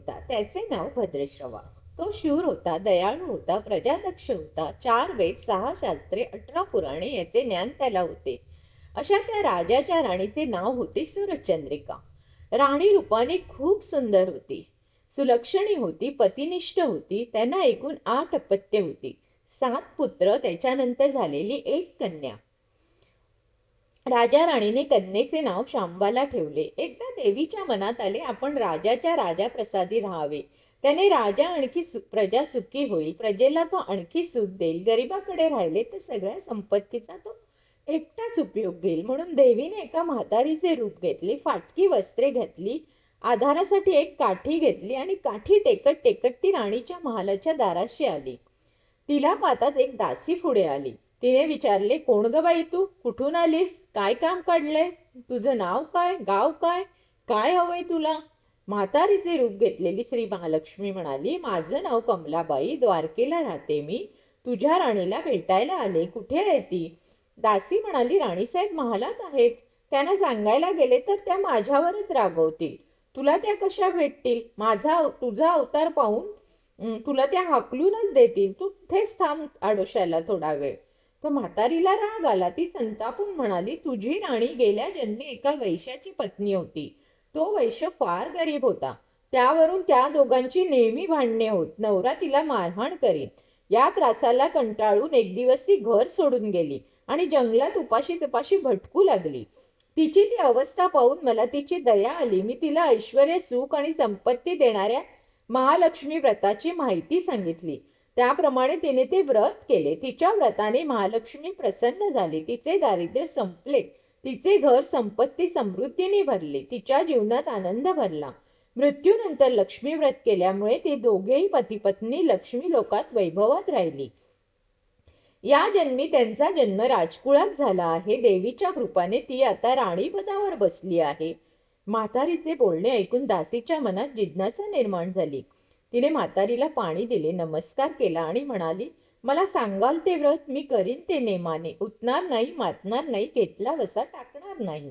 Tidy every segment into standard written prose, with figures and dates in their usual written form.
होता. त्याचे नाव भद्रश्रवा. तो शूर होता, दयाळू होता, प्रजादक्ष होता. 4 वेद, 6 शास्त्रे, 18 पुराणे याचे ज्ञान त्याला होते. अशा त्या राजाच्या राणीचे नाव होते सूरजचंद्रिका. राणी रूपाने खूप सुंदर होती, सुलक्षणी होती, पतिनिष्ठ होती. त्यांना एकूण 8 अपत्ये होती, 7 पुत्र, त्याच्यानंतर झालेली एक कन्या. राजा राणीने कन्येचे नाव शांबाला ठेवले. एकदा देवीच्या मनात आले, आपण राजाच्या राजाप्रसादी राहावे. त्याने राजा आणखी प्रजा सुखी होईल, प्रजेला तो आणखी सुख देईल. गरिबाकडे राहिले तर सगळ्या संपत्तीचा तो एकटाच उपयोग घेईल. म्हणून देवीने एका म्हातारीचे रूप घेतले, फाटकी वस्त्रे घातली, आधारासाठी एक काठी घेतली आणि काठी टेकत टेकत ती राणीच्या महालाच्या दाराशी आली. तिला पाहताच एक दासी पुढे आली. तिने विचारले, कोण ग बाई तू? कुठून आलीस? काय काम काढलंय? तुझं नाव काय? गाव काय? काय हवंय तुला? म्हातारीचे रूप घेतलेली श्री महालक्ष्मी म्हणाली, माझं नाव कमलाबाई, द्वारकेला राहते मी. तुझ्या राणीला भेटायला आले. कुठे आहे ती? दासी म्हणाली, राणीसाहेब महालात आहेत. त्यांना सांगायला गेले तर त्या माझ्यावरच रागवतील. तुला त्या कशा भेटतील? तुझा अवतार पाहून तुला त्या हाकलूनच देतील. तू तिथेच थांब आडोशाला थोडा वेळ. तो म्हातारीला राग आला. ती संतापून म्हणाली, तुझी राणी गेल्या जन्मी एका वैश्याची पत्नी होती. तो वैश्य फार गरीब होता. त्यावरून त्या दोघांची नेहमी भांडणे होत. नवरा तिला मारहाण करीत. या त्रासाला कंटाळून एक दिवस ती घर सोडून गेली आणि जंगलात उपाशी तपाशी भटकू लागली. तिची ती अवस्था पाहून मला तिची दया आली. मी तिला ऐश्वर्य, सुख आणि संपत्ती देणाऱ्या महालक्ष्मी व्रताची माहिती सांगितली. त्याप्रमाणे तिने ते व्रत केले. तिच्या व्रताने महालक्ष्मी प्रसन्न झाली. तिचे दारिद्र्य संपले. तिचे घर संपत्ती समृद्धीने भरले. तिच्या जीवनात आनंद भरला. मृत्यूनंतर लक्ष्मी व्रत केल्यामुळे ते दोघेही पती पत्नी लक्ष्मी लोकात वैभवात राहिली. या जन्मी त्यांचा जन्म राजकुळात झाला आहे. देवीच्या कृपाने ती आता राणीपदावर बसली आहे. म्हातारीचे बोलणे ऐकून दासीच्या मनात जिज्ञासा निर्माण झाली. तिने म्हातारीला पाणी दिले, नमस्कार केला आणि म्हणाली, मला सांगाल ते व्रत मी करीन ते नेमाने. उठणार नाही, मातणार नाही, घेतला वसा टाकणार नाही.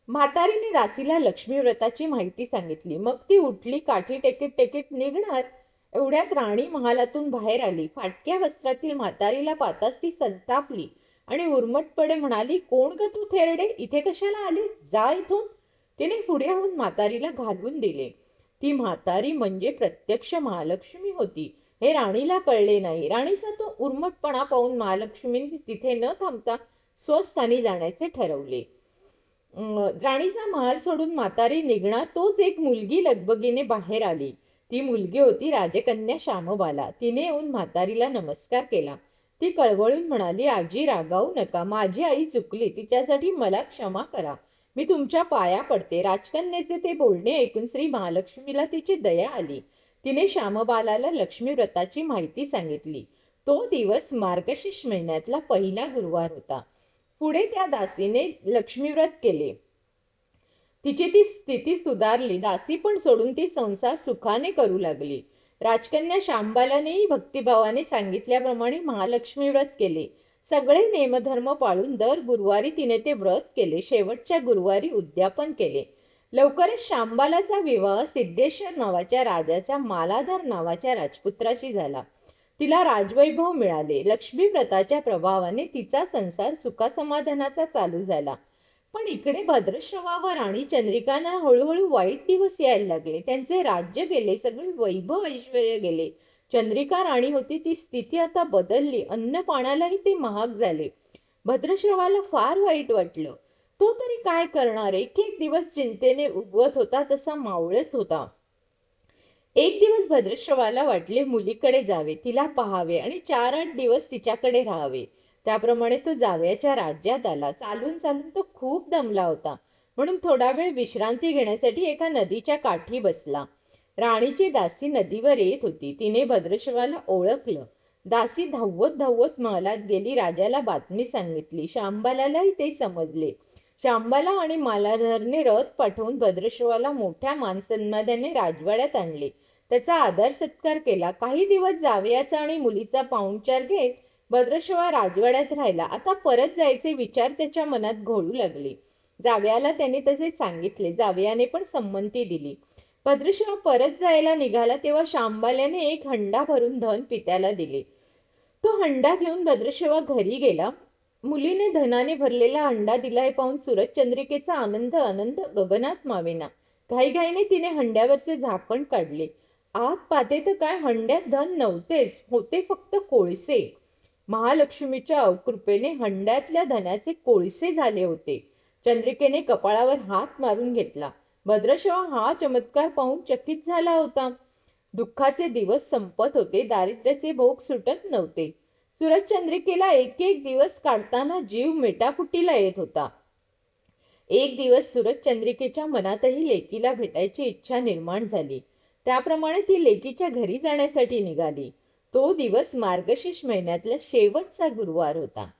म्हातारीने दासीला लक्ष्मी व्रताची माहिती सांगितली. मग ती उठली, काठी टेकीत टेकीत निघणार. एवढ्यात राणी महालातून बाहेर आली. फाटक्या वस्त्रातील म्हातारीला पाहताच ती संतापली आणि उर्मटपणे म्हणाली, कोण ग तू थेरडे? इथे कशाला आली? जा इथून. तिने पुढे होऊन म्हातारीला घालून दिले. ती म्हातारी म्हणजे प्रत्यक्ष महालक्ष्मी होती. हे राणीला कळले नाही. राणीचा तो उर्मटपणा पाहून महालक्ष्मीने तिथे न थांबता स्वस्थानी जाण्याचे ठरवले. राणीचा महाल सोडून म्हातारी निघणार तोच एक मुलगी लगबगीने बाहेर आली. ती मुलगी होती राजकन्या श्यामबाला. तिने येऊन म्हातारीला नमस्कार केला. ती कळवळून म्हणाली, आजी रागावू नका. माझी आई चुकली. तिच्यासाठी मला क्षमा करा. मी तुमच्या पाया पडते. राजकन्याचे ते बोलणे ऐकून श्री महालक्ष्मीला तिची दया आली. तिने श्यामबालाला लक्ष्मी व्रताची माहिती सांगितली. तो दिवस मार्गशीर्ष महिन्यातला पहिला गुरुवार होता. पुढे त्या दासीने लक्ष्मी व्रत केले. तिची ती स्थिती सुधारली. दासी पण सोडून ती संसार सुखाने करू लागली. राजकन्या शांबालानेही भक्तिभावाने सांगितल्याप्रमाणे महालक्ष्मी व्रत केले. सगळे नेमधर्म पाळून दर गुरुवारी तिने ते व्रत केले. शेवटच्या गुरुवारी उद्यापन केले. लवकरच शांबालाचा विवाह सिद्धेश्वर नावाच्या राजाच्या मालाधर नावाच्या राजपुत्राशी झाला. तिला राजवैभव मिळाले. लक्ष्मी व्रताच्या प्रभावाने तिचा संसार सुखासमाधानाचा चालू झाला. पण इकडे भद्रश्रवा व राणी चंद्रिकांना हळूहळू वाईट दिवस यायला लागले. त्यांचे राज्य गेले, सगळे वैभव ऐश्वर्य गेले. चंद्रिका राणी होती ती स्थिती आता बदलली. अन्न पाण्यालाही ते महाग झाले. भद्रश्रवाला फार वाईट वाटलं. तो तरी काय करणार? एक एक दिवस चिंतेने उगवत होता तसा मावळत होता. एक दिवस भद्रश्रवाला वाटले मुलीकडे जावे, तिला पाहावे आणि 4-8 दिवस तिच्याकडे राहावे. त्याप्रमाणे तो जावयाच्या राज्यात आला. चालून चालून तो खूप दमला होता. म्हणून थोडा वेळ विश्रांती घेण्यासाठी एका नदीच्या काठी बसला. राणीची दासी नदीवर येत होती. तिने भद्रश्रवाला ओळखलं. दासी धावत धावत महालात गेली. राजाला बातमी सांगितली. शांबालालाही ते समजले. शांबाला आणि मालाधरने रथ पाठवून भद्रश्रवाला मोठ्या मानसन्मानाने राजवाड्यात आणले. त्याचा आदर सत्कार केला. काही दिवस जावयाचा आणि मुलीचा पाहुणचार घेत भद्रश्रवा राजवाड्यात राहिला. आता परत जायचे विचार त्याच्या मनात घोळू लागले. जावयाला त्याने तसे सांगितले. जावयाने पण संमती दिली. भद्रशिव परत जायला निघाला तेव्हा शांबाल्याने एक हंडा भरून धन पित्याला दिले. तो हंडा घेऊन भद्रशिवा घरी गेला. मुलीने धनाने भरलेला हंडा दिला हे पाहून सूरजचंद्रिकेचा आनंद आनंद गगनात मावेना. घाईघाईने तिने हंड्यावरचे झाकण काढले. आत पाहते तर काय, हंड्यात धन नव्हतेच, होते फक्त कोळसे. महालक्ष्मीच्या अवकृपेने हंड्यातल्या धनाचे कोळसे झाले होते. चंद्रिकेने कपाळावर हात मारून घेतला. भद्रशिवा हा चमत्कार पाहून चकित झाला होता. दुःखाचे दिवस संपत होते, दारिद्र्याचे भोग सुटत नव्हते. सूरजचंद्रिकेला एक एक दिवस काढताना जीव मेटाकुटीला येत होता. एक दिवस सूरजचंद्रिकेच्या मनातही लेकीला भेटायची इच्छा निर्माण झाली. त्याप्रमाणे ती लेकीच्या घरी जाण्यासाठी निघाली. तो दिवस मार्गशीर्ष महिन्यातला शेवटचा गुरुवार होता.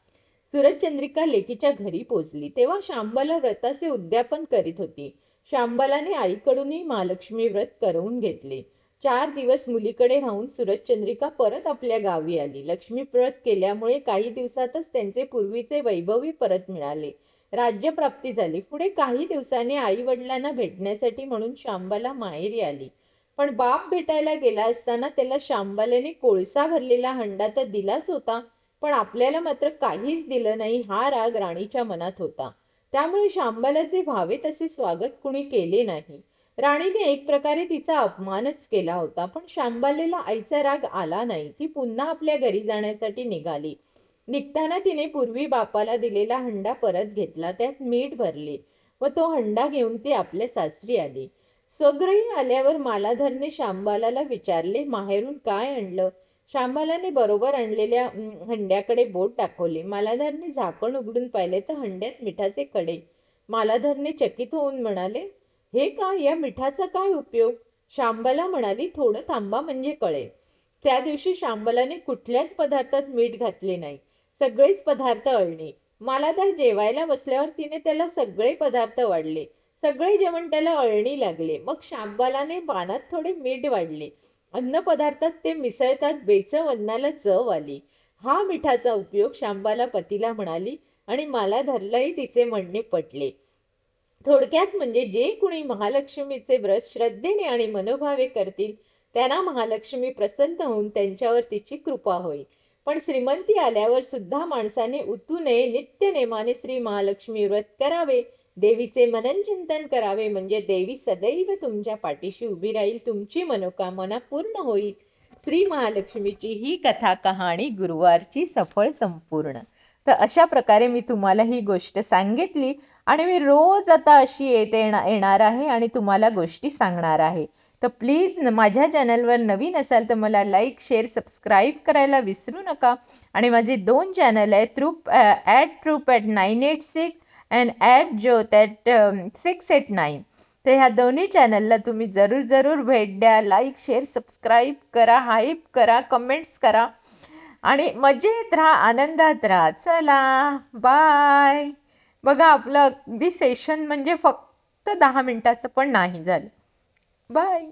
सूरजचंद्रिका लेकीच्या घरी पोचली तेव्हा शांबाला व्रताचे उद्यापन करीत होती. शांबालाने आईकडूनही महालक्ष्मी व्रत करवून घेतले. 4 दिवस मुलीकडे राहून सूरजचंद्रिका परत आपल्या गावी आली. लक्ष्मी व्रत केल्यामुळे काही दिवसातच त्यांचे पूर्वीचे वैभवही परत मिळाले. राज्यप्राप्ती झाली. पुढे काही दिवसांनी आई वडिलांना भेटण्यासाठी म्हणून शांबाला माहेरी आली. पण बाप भेटायला गेला असताना त्याला शांबाल्याने कोळसा भरलेला हंडा तर दिलाच होता, पण आपल्याला मात्र काहीच दिलं नाही हा राग राणीच्या मनात होता. त्यामुळे शांबालाचे व्हावे तसे स्वागत कुणी केले नाही. राणीने एक प्रकारे तिचा अपमानच केला होता. पण शांबालेला आईचा राग आला नाही. ती पुन्हा आपल्या घरी जाण्यासाठी निघाली. निघताना तिने पूर्वी बापाला दिलेला हंडा परत घेतला, त्यात मीठ भरले व तो हंडा घेऊन ती आपल्या सासरी आली. स्वगृही आल्यावर मालाधरने शांबालाला विचारले, माहेरून काय आणलं? शांबालाने बरोबर आणलेल्या हंड्याकडे बोट दाखवले. मालाधरने झाकण उघडून पाहिले तर हंड्यात मिठाचे कडे. मालाधरने चकित होऊन म्हणाले, हे काय, या मिठाचा काय उपयोग? शांबाला म्हणाली, थोडं थांबा म्हणजे कळेल. त्या दिवशी शांबालाने कुठल्याच पदार्थात मीठ घातले नाही. सगळेच पदार्थ अळणी. मालाधार जेवायला बसल्यावर तिने त्याला सगळे पदार्थ वाढले. सगळे जेवण त्याला अळणी लागले. मग शांबालाने पानात थोडे मीठ वाढले. अन्न पदार्थात ते मिसळतात बेचव अन्नाला चव आली. हा मिठाचा उपयोग शांबाला पतीला म्हणाली आणि मालाधारलाही तिचे म्हणणे पटले. थोडक्यात म्हणजे जे कुणी महालक्ष्मीचे व्रत श्रद्धेने आणि मनोभावे करतील त्यांना महालक्ष्मी प्रसन्न होऊन त्यांच्यावर तिची कृपा होईल. पण श्रीमंती आल्यावर सुद्धा माणसाने उतू नये. नित्य नेमाने श्री महालक्ष्मी व्रत करावे, देवीचे मनन चिंतन करावे, म्हणजे देवी सदैव तुमच्या पाठीशी उभी राहील, तुमची मनोकामना पूर्ण होईल. श्री महालक्ष्मीची ही कथा कहाणी गुरुवारची सफळ संपूर्ण. तर अशा प्रकारे मी तुम्हाला ही गोष्ट सांगितली आणि मी रोज आता अशी येणार आहे आणि तुम्हाला गोष्टी सांगणार आहे. तर प्लीज माझ्या चॅनलवर नवीन असाल तर मला लाईक, शेअर, सबस्क्राईब करायला विसरू नका. आणि माझे 2 चॅनल आहे, @troop@986 अँड @jyot@689. तर ह्या दोन्ही चॅनलला तुम्ही जरूर भेट द्या. लाईक, शेअर, सबस्क्राईब करा, हाईप करा, कमेंट्स करा आणि मजेत राहा, आनंदात राहा. चला बाय. बघा आपलं अगदी सेशन म्हणजे फक्त 10 मिनिटाचं पण नाही झालं. बाय.